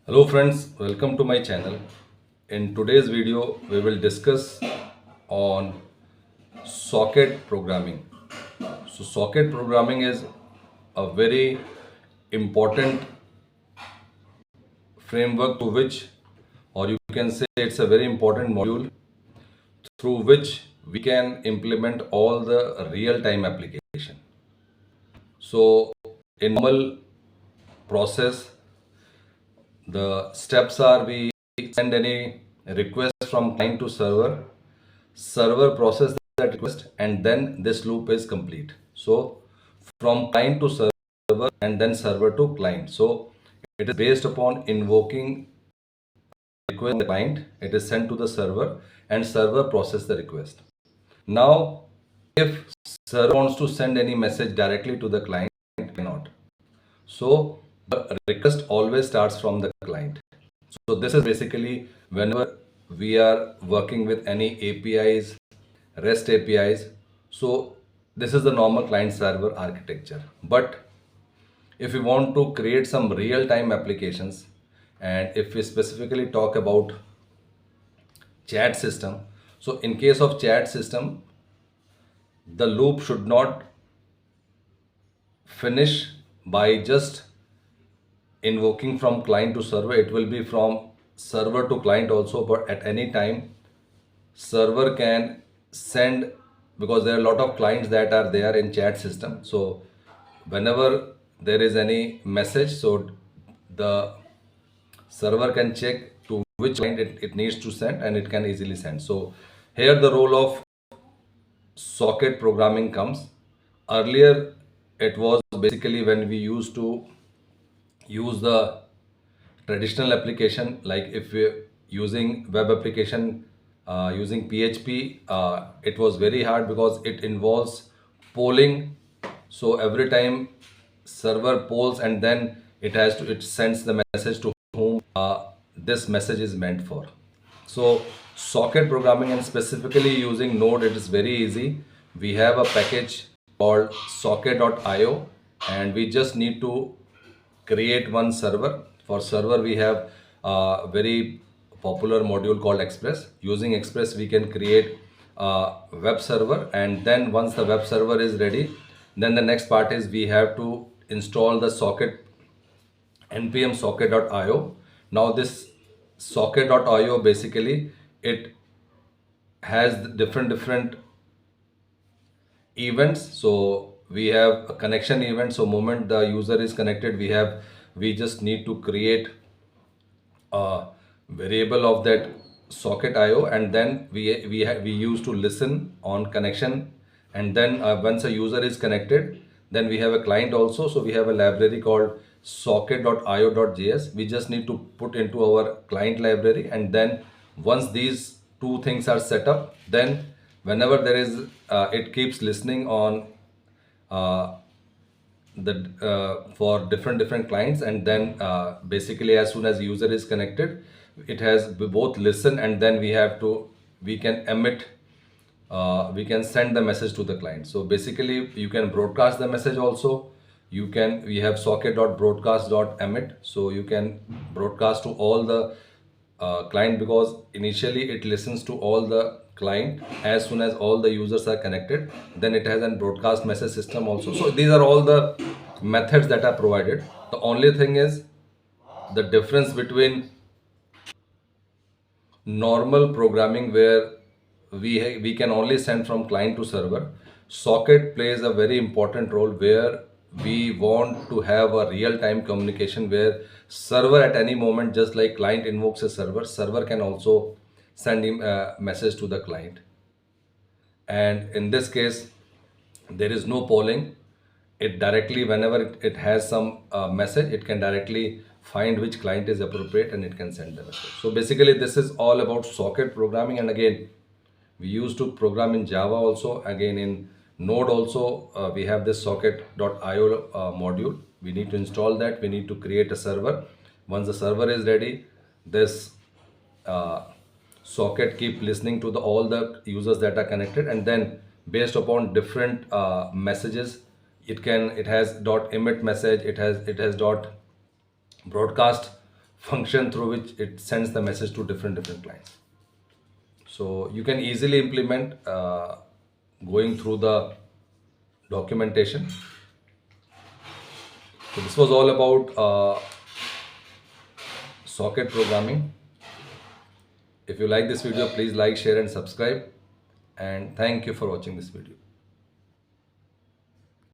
Hello friends, welcome to my channel. In today's video, we will discuss on socket programming. So socket programming is a very important framework to which, or you can say it's a very important module through which we can implement all the real-time application. So in normal process, the steps are we send any request from client to server process that request, and then this loop is complete. So from client to server and then server to client. So it is based upon invoking request the client, it is sent to the server and server process the request. Now if server wants to send any message directly to the client, cannot. So the request always starts from the client. So this is basically whenever we are working with any APIs, REST APIs. So this is the normal client server architecture. But if we want to create some real-time applications, and if we specifically talk about chat system, so in case of chat system, the loop should not finish by just invoking from client to server. It will be from server to client also, but at any time server can send, because there are a lot of clients that are there in chat system. So whenever there is any message, so the server can check to which client it needs to send, and it can easily send. So here the role of socket programming comes. Earlier it was basically when we used to use the traditional application, like if we're using web application using PHP, it was very hard because it involves polling. So every time server polls, and then it sends the message to whom this message is meant for. So socket programming, and specifically using Node, it is very easy. We have a package called socket.io, and we just need to create one server. For server, we have a very popular module called Express. Using Express, we can create a web server, and then once the web server is ready, then the next part is we have to install the socket npm socket.io. Now this socket.io, basically it has different events. So we have a connection event. So moment the user is connected, we just need to create a variable of that socket io, and then we used to listen on connection. And then once a user is connected, then we have a client also. So we have a library called socket.io.js. We just need to put into our client library, and then once these two things are set up, then whenever there is it keeps listening on uh, the for different clients. And then basically as soon as user is connected, it has both listen, and then we can emit, we can send the message to the client. So basically you can broadcast the message also. We have socket.broadcast.emit, so you can broadcast to all the client, because initially it listens to all the client. As soon as all the users are connected, then it has a broadcast message system also. So these are all the methods that are provided. The only thing is the difference between normal programming, where we can only send from client to server. Socket plays a very important role, where we want to have a real time communication, where server at any moment, just like client invokes a server can also send him a message to the client. And in this case, there is no polling. It directly, whenever it has some message, it can directly find which client is appropriate, and it can send the message. So basically this is all about socket programming. And again, we used to program in Java also. Again, in Node also, we have this socket.io module. We need to install that. We need to create a server. Once the server is ready, this uh, socket keep listening to all the users that are connected, and then based upon different messages, it has dot emit message, it has dot broadcast function through which it sends the message to different clients. So you can easily implement going through the documentation. So this was all about socket programming. If you like this video, please like, share and subscribe. And thank you for watching this video.